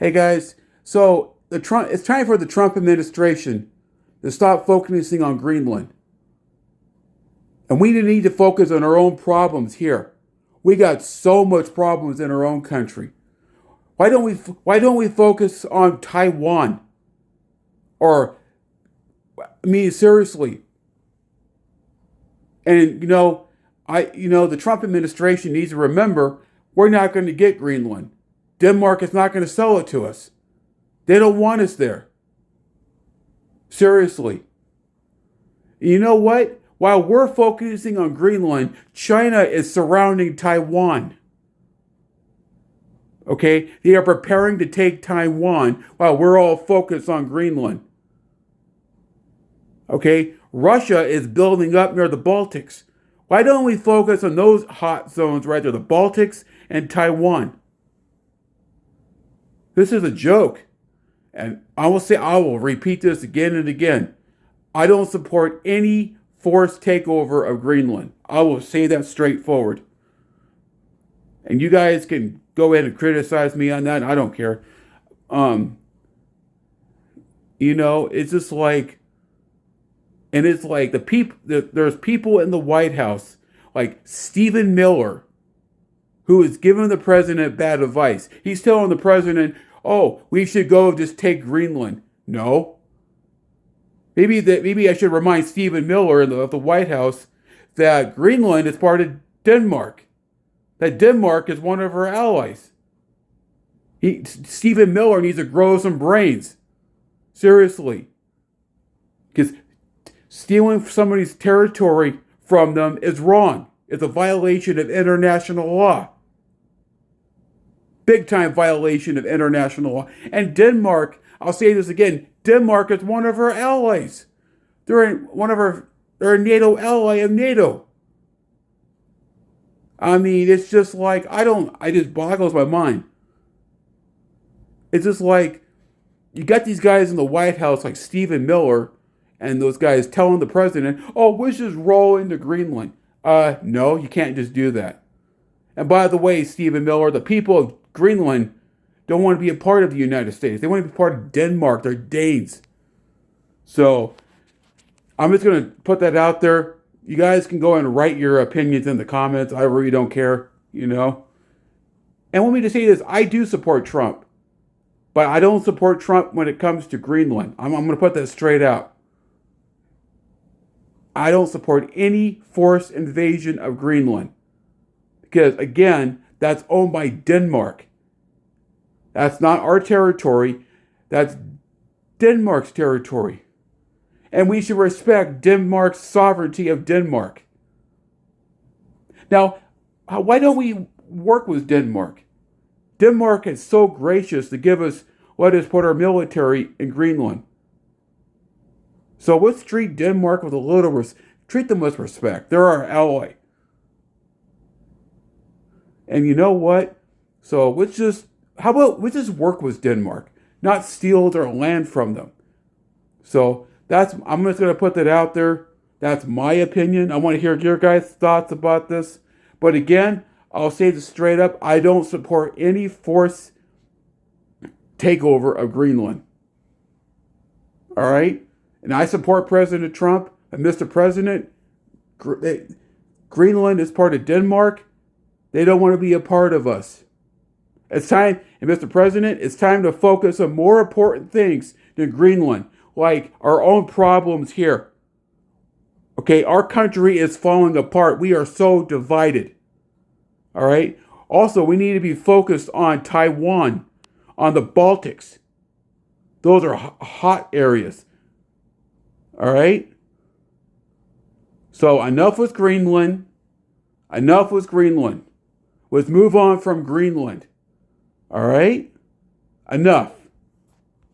Hey guys, so it's time for the Trump administration to stop focusing on Greenland. And we need to focus on our own problems here. We got so much problems in our own country. Why don't we focus on Taiwan? Or I mean seriously. And the Trump administration needs to remember we're not going to get Greenland. Denmark is not going to sell it to us. They don't want us there. Seriously. You know what? While we're focusing on Greenland, China is surrounding Taiwan. Okay? They are preparing to take Taiwan while we're all focused on Greenland. Okay? Russia is building up near the Baltics. Why don't we focus on those hot zones right there, the Baltics and Taiwan? This is a joke. And I will repeat this again and again. I don't support any forced takeover of Greenland. I will say that straightforward. And you guys can go ahead and criticize me on that. I don't care. It's just like, and it's like there's people in the White House, like Stephen Miller, who is giving the president bad advice. He's telling the president, oh, we should go just take Greenland. No. Maybe I should remind Stephen Miller of the White House that Greenland is part of Denmark. That Denmark is one of our allies. Stephen Miller needs to grow some brains. Seriously. Because stealing somebody's territory from them is wrong. It's a violation of international law. Big time violation of international law. And Denmark, I'll say this again, Denmark is one of our allies. They're a NATO ally of NATO. I mean, it's just like, it just boggles my mind. It's just like, you got these guys in the White House like Stephen Miller and those guys telling the president, oh, we should just roll into Greenland. No, you can't just do that. And by the way, Stephen Miller, the people of Greenland don't want to be a part of the United States. They want to be part of Denmark. They're Danes. So I'm just going to put that out there. You guys can go and write your opinions in the comments. I really don't care, And let me just say this. I do support Trump. But I don't support Trump when it comes to Greenland. I'm going to put that straight out. I don't support any forced invasion of Greenland. Because, again, that's owned by Denmark. That's not our territory. That's Denmark's territory. And we should respect Denmark's sovereignty of Denmark. Now, why don't we work with Denmark? Denmark is so gracious to let us put our military in Greenland. So let's treat Denmark with treat them with respect. They're our ally. And you know what? So how about we just work with Denmark, not steal their land from them. So I'm just going to put that out there. That's my opinion. I want to hear your guys' thoughts about this. But again, I'll say this straight up. I don't support any forced takeover of Greenland. All right? And I support President Trump. And Mr. President, Greenland is part of Denmark. They don't want to be a part of us. It's time, and Mr. President, it's time to focus on more important things than Greenland, like our own problems here. Okay, our country is falling apart. We are so divided. All right? Also, we need to be focused on Taiwan, on the Baltics. Those are hot areas. All right? So enough with Greenland. Enough with Greenland. Let's move on from Greenland. All right? Enough.